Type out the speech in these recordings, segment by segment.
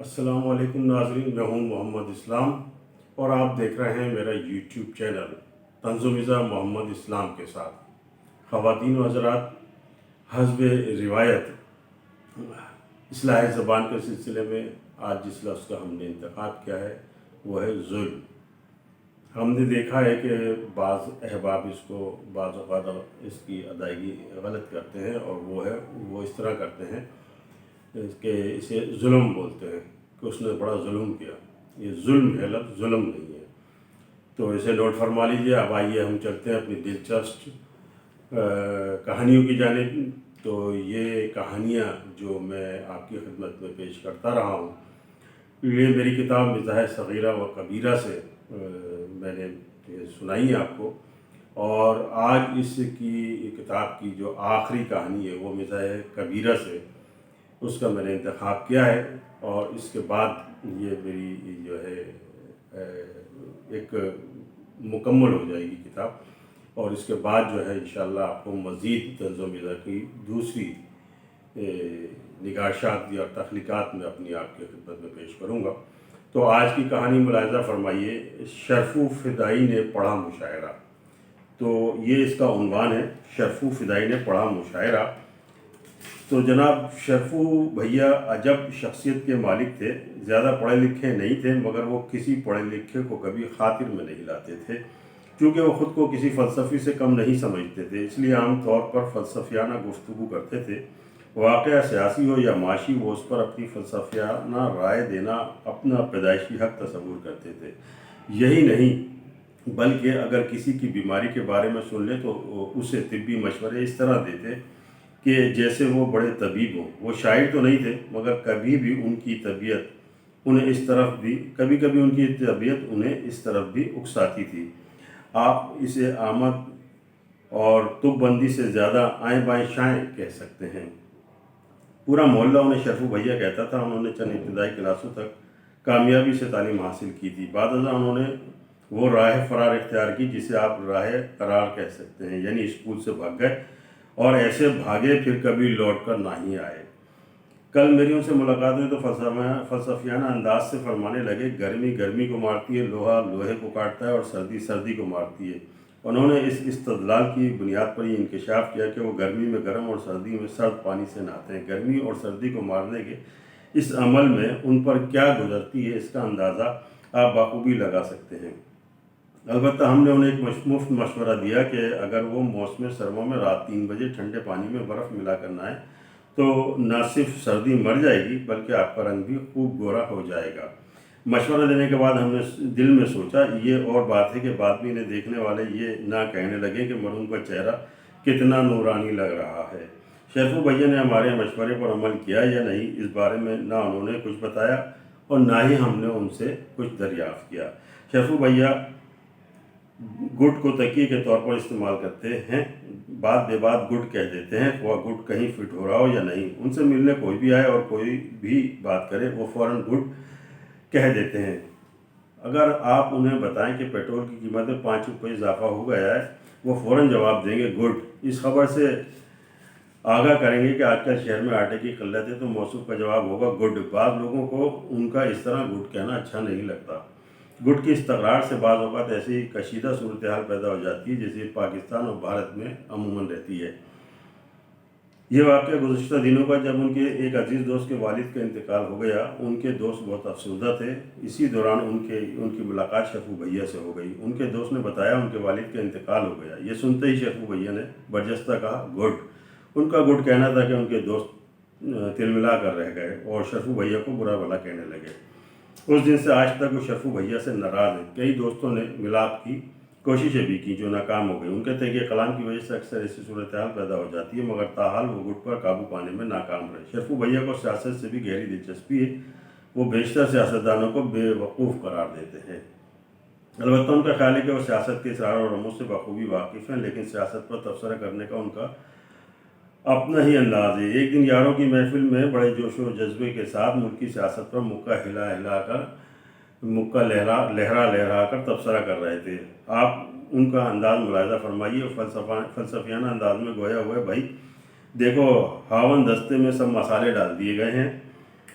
السلام علیکم ناظرین، میں ہوں محمد اسلام اور آپ دیکھ رہے ہیں میرا یوٹیوب چینل طنز و مزاح محمد اسلام کے ساتھ۔ خواتین و حضرات، حسب روایت اصلاح زبان کے سلسلے میں آج جس لفظ کا ہم نے انتخاب کیا ہے وہ ہے ظلم۔ ہم نے دیکھا ہے کہ بعض احباب اس کو بعض اوقات اس کی ادائیگی غلط کرتے ہیں، اور وہ اس طرح کرتے ہیں کہ اسے ظلم بولتے ہیں کہ اس نے بڑا ظلم کیا۔ یہ ظلم ہے، لفظ ظلم نہیں ہے، تو اسے نوٹ فرما لیجئے۔ اب آئیے ہم چلتے ہیں اپنی دلچسپ کہانیوں کی جانب۔ تو یہ کہانیاں جو میں آپ کی خدمت میں پیش کرتا رہا ہوں، یہ میری کتاب مزاح صغیرہ و کبیرہ سے میں نے سنائی ہے آپ کو، اور آج اس کی کتاب کی جو آخری کہانی ہے وہ مزاح کبیرہ سے اس کا میں نے انتخاب کیا ہے، اور اس کے بعد یہ میری جو ہے ایک مکمل ہو جائے گی کتاب، اور اس کے بعد جو ہے انشاءاللہ آپ کو مزید طنز و مزاح کی دوسری نگاشات یا تخلیقات میں اپنی آپ کی خدمت میں پیش کروں گا۔ تو آج کی کہانی ملاحظہ فرمائیے، شرفو فدائی نے پڑھا مشاعرہ۔ تو یہ اس کا عنوان ہے، شرفو فدائی نے پڑھا مشاعرہ۔ تو جناب شرفو بھیا عجب شخصیت کے مالک تھے، زیادہ پڑھے لکھے نہیں تھے، مگر وہ کسی پڑھے لکھے کو کبھی خاطر میں نہیں لاتے تھے، کیونکہ وہ خود کو کسی فلسفی سے کم نہیں سمجھتے تھے، اس لیے عام طور پر فلسفیانہ گفتگو کرتے تھے۔ واقعہ سیاسی ہو یا معاشی، وہ اس پر اپنی فلسفیانہ رائے دینا اپنا پیدائشی حق تصور کرتے تھے۔ یہی نہیں بلکہ اگر کسی کی بیماری کے بارے میں سن لے تو اسے طبی مشورے اس طرح دیتے کہ جیسے وہ بڑے طبیب ہوں۔ وہ شاعر تو نہیں تھے، مگر کبھی بھی ان کی طبیعت انہیں اس طرف بھی اکساتی تھی۔ آپ اسے آمد اور تب بندی سے زیادہ آئیں بائیں شائیں کہہ سکتے ہیں۔ پورا محلہ انہیں شرفو بھیا کہتا تھا۔ انہوں نے چند ابتدائی کلاسوں تک کامیابی سے تعلیم حاصل کی تھی۔ بعد ازاں انہوں نے وہ راہ فرار اختیار کی جسے آپ راہ قرار کہہ سکتے ہیں، یعنی اسکول سے بھاگ گئے اور ایسے بھاگے پھر کبھی لوٹ کر نہ ہی آئے۔ کل میری ان سے ملاقات ہوئی تو فلسفیانہ انداز سے فرمانے لگے، گرمی گرمی کو مارتی ہے، لوہا لوہے کو کاٹتا ہے، اور سردی سردی کو مارتی ہے۔ انہوں نے اس استدلال کی بنیاد پر یہ انکشاف کیا کہ وہ گرمی میں گرم اور سردی میں سرد پانی سے نہاتے ہیں۔ گرمی اور سردی کو مارنے کے اس عمل میں ان پر کیا گزرتی ہے، اس کا اندازہ آپ بخوبی لگا سکتے ہیں۔ البتہ ہم نے انہیں ایک مفت مشورہ دیا کہ اگر وہ موسم سرما میں رات 3 بجے ٹھنڈے پانی میں برف ملا کر نہائیں تو نہ صرف سردی مر جائے گی بلکہ آپ کا رنگ بھی خوب گورا ہو جائے گا۔ مشورہ دینے کے بعد ہم نے دل میں سوچا، یہ اور بات ہے کہ بعد میں انہیں دیکھنے والے یہ نہ کہنے لگے کہ مرحوم کا چہرہ کتنا نورانی لگ رہا ہے۔ شرفو بھیا نے ہمارے مشورے پر عمل کیا یا نہیں، اس بارے میں نہ انہوں نے کچھ بتایا اور نہ ہی ہم نے ان سے کچھ دریافت کیا۔ شرفو بھیا گٹ کو تکیے کے طور پر استعمال کرتے ہیں، بات بے بات گٹ کہہ دیتے ہیں، وہ گٹ کہیں فٹ ہو رہا ہو یا نہیں۔ ان سے ملنے کوئی بھی آئے اور کوئی بھی بات کرے وہ فوراً گٹ کہہ دیتے ہیں۔ اگر آپ انہیں بتائیں کہ پیٹرول کی قیمت میں 5 روپے اضافہ ہو گیا ہے، وہ فوراً جواب دیں گے گٹ۔ اس خبر سے آگاہ کریں گے کہ آج کل شہر میں آٹے کی قلت ہے تو موصوف کا جواب ہوگا گڈ۔ بعض لوگوں کو ان کا اس طرح گڈ کہنا اچھا نہیں لگتا۔ گڈ کی اس تکرار سے بعض اوقات ایسی کشیدہ صورتحال پیدا ہو جاتی ہے جیسے پاکستان اور بھارت میں عموماً رہتی ہے۔ یہ واقعہ گزشتہ دنوں کا، جب ان کے ایک عزیز دوست کے والد کا انتقال ہو گیا۔ ان کے دوست بہت افسردہ تھے۔ اسی دوران ان کی ملاقات شرفو بھیا سے ہو گئی۔ ان کے دوست نے بتایا ان کے والد کا انتقال ہو گیا۔ یہ سنتے ہی شرفو بھیا نے برجستہ کہا گڈ۔ ان کا گڈ کہنا تھا کہ ان کے دوست تلملا کر رہ گئے اور شرفو بھیا کو برا بھلا کہنے لگے۔ اس دن سے آج تک وہ شرفو بھیا سے ناراض ہیں۔ کئی دوستوں نے ملاپ کی کوششیں بھی کی جو ناکام ہو گئی۔ ان کے تحقیق کلام کی وجہ سے اکثر ایسی صورتحال پیدا ہو جاتی ہے، مگر تاحال وہ گٹ پر قابو پانے میں ناکام رہے۔ شرفو بھیا کو سیاست سے بھی گہری دلچسپی ہے۔ وہ بیشتر سیاستدانوں کو بے وقوف قرار دیتے ہیں۔ البتہ ان کا خیال ہے کہ وہ سیاست کے اسرار و رموز سے بخوبی واقف ہیں، لیکن سیاست پر تبصرہ کرنے کا ان کا اپنا ہی انداز ہے۔ ایک دن یاروں کی محفل میں بڑے جوش و جذبے کے ساتھ ملکی سیاست پر لہرا کر تبصرہ کر رہے تھے۔ آپ ان کا انداز ملاحظہ فرمائیے اور فلسفیانہ انداز میں گویا ہوا ہے، بھائی دیکھو ہاون دستے میں سب مسالے ڈال دیے گئے ہیں،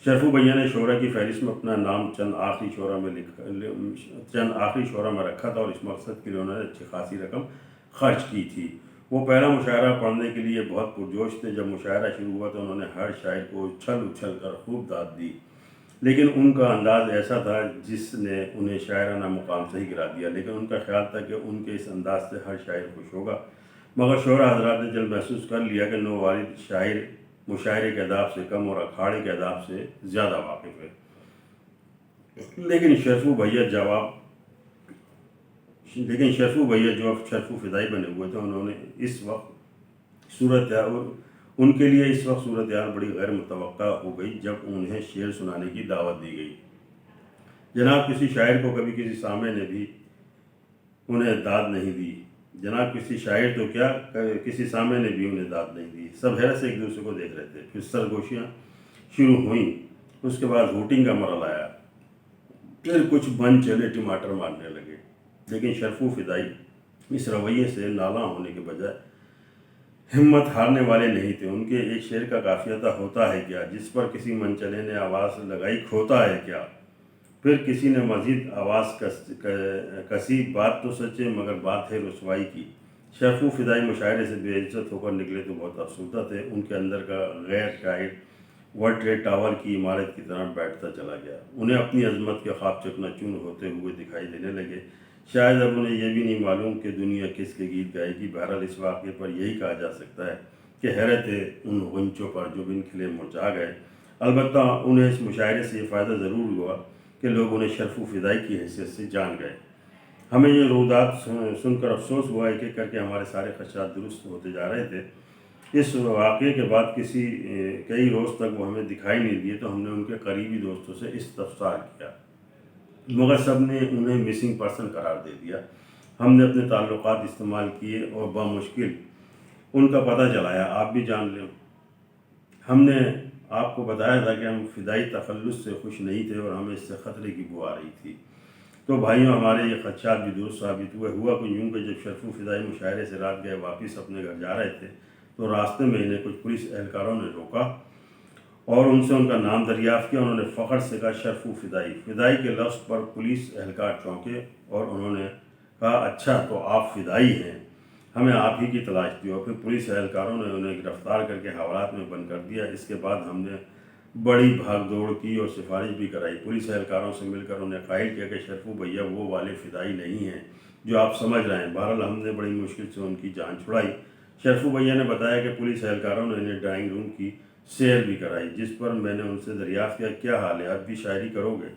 شرفو بھیا نے شعرا کی فہرست میں اپنا نام چند آخری شعرا میں رکھا تھا، اور اس مقصد کے لیے انہوں نے اچھی خاصی رقم خرچ کی تھی۔ وہ پہلا مشاعرہ پڑھنے کے لیے بہت پرجوش تھے۔ جب مشاعرہ شروع ہوا تو انہوں نے ہر شاعر کو اچھل کر خوب داد دی، لیکن ان کا انداز ایسا تھا جس نے انہیں شاعرانہ مقام سے ہی گرا دیا، لیکن ان کا خیال تھا کہ ان کے اس انداز سے ہر شاعر خوش ہوگا۔ مگر شعراء حضرات نے جلد محسوس کر لیا کہ نووالد شاعر مشاعرے کے اداب سے کم اور اکھاڑے کے اداب سے زیادہ واقف ہے۔ لیکن شرفو بھیا جو اب شرفو فدائی بنے ہوئے تھے، ان کے لیے اس وقت صورتحال بڑی غیر متوقع ہو گئی جب انہیں شعر سنانے کی دعوت دی گئی۔ جناب کسی شاعر کو کبھی کسی سامع نے بھی انہیں داد نہیں دی۔ جناب کسی شاعر تو کیا، کسی سامع نے بھی انہیں داد نہیں دی۔ سب حیرت سے ایک دوسرے کو دیکھ رہے تھے۔ پھر سرگوشیاں شروع ہوئیں، اس کے بعد ہوٹنگ کا مرحلہ آیا، پھر کچھ بن چلے ٹماٹر مارنے لگے۔ لیکن شرفو فدائی اس رویے سے نالاں ہونے کے بجائے ہمت ہارنے والے نہیں تھے۔ ان کے ایک شعر کا قافیہ تھا، ہوتا ہے کیا، جس پر کسی منچلے نے آواز لگائی، کھوتا ہے کیا۔ پھر کسی نے مزید آواز کسی، بات تو سچ ہے مگر بات ہے رسوائی کی۔ شرفو فدائی مشاعرے سے بے عزت ہو کر نکلے تو بہت افسردہ تھے۔ ان کے اندر کا غیر شاعر ورلڈ ٹریڈ ٹاور کی عمارت کی طرح بیٹھتا چلا گیا۔ انہیں اپنی عظمت کے خواب چکنا چور ہوتے ہوئے دکھائی دینے لگے۔ شاید اب انہیں یہ بھی نہیں معلوم کہ دنیا کس کے گیت گائے گی۔ بہرحال اس واقعے پر یہی کہا جا سکتا ہے کہ حیرت ہے ان غنچوں پر جو بن کھلے مرجھا گئے۔ البتہ انہیں اس مشاعرے سے یہ فائدہ ضرور ہوا کہ لوگ انہیں شرفو فدائی کی حیثیت سے جان گئے۔ ہمیں یہ رودات سن کر افسوس ہوا ایک ایک کر کے ہمارے سارے خدشات درست ہوتے جا رہے تھے۔ اس واقعے کے بعد کئی روز تک وہ ہمیں دکھائی نہیں دیے تو ہم نے ان کے قریبی دوستوں سے استفسار کیا، مگر سب نے انہیں مسنگ پرسن قرار دے دیا۔ ہم نے اپنے تعلقات استعمال کیے اور بمشکل ان کا پتہ چلایا۔ آپ بھی جان لیں، ہم نے آپ کو بتایا تھا کہ ہم فدائی تخلص سے خوش نہیں تھے اور ہمیں اس سے خطرے کی بو آ رہی تھی۔ تو بھائیوں، ہمارے یہ خدشات بھی درست ثابت ہوئے۔ ہوا کچھ یوں کہ جب شرفو فدائی مشاعرے سے رات گئے واپس اپنے گھر جا رہے تھے تو راستے میں انہیں کچھ پولیس اہلکاروں نے روکا اور ان سے ان کا نام دریافت کیا۔ انہوں نے فخر سے کہا، شرفو فدائی۔ فدائی کے لفظ پر پولیس اہلکار چونکے اور انہوں نے کہا، اچھا تو آپ فدائی ہیں، ہمیں آپ ہی کی تلاش تھی۔ اور پھر پولیس اہلکاروں نے انہیں گرفتار کر کے حوالات میں بند کر دیا۔ اس کے بعد ہم نے بڑی بھاگ دوڑ کی اور سفارش بھی کرائی۔ پولیس اہلکاروں سے مل کر انہیں قائل کیا کہ شرفو بھیا وہ والے فدائی نہیں ہیں جو آپ سمجھ رہے ہیں۔ بہرحال ہم نے بڑی مشکل سے ان کی جان چھڑائی۔ شرفو بھیا نے بتایا کہ پولیس اہلکاروں نے انہیں ڈرائنگ روم کی سیر بھی کرائی، جس پر میں نے ان سے دریافت کیا، کیا حال ہے، اب بھی شاعری کرو گے،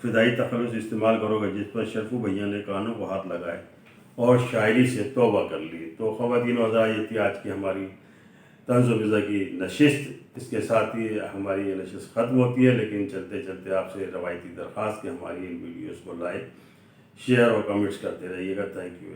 فدائی تخلص استعمال کرو گے؟ جس پر شرفو بھیا نے کانوں کو ہاتھ لگائے اور شاعری سے توبہ کر لی۔ تو خواتین و حضرات، یہ تھی آج کی ہماری طنز و مزاح کی نشست۔ اس کے ساتھ ہی ہماری یہ نشست ختم ہوتی ہے، لیکن چلتے چلتے آپ سے روایتی درخواست کہ ہماری ان ویڈیوز کو لائک، شیئر اور کمنٹس کرتے رہیے گا۔ Thank you.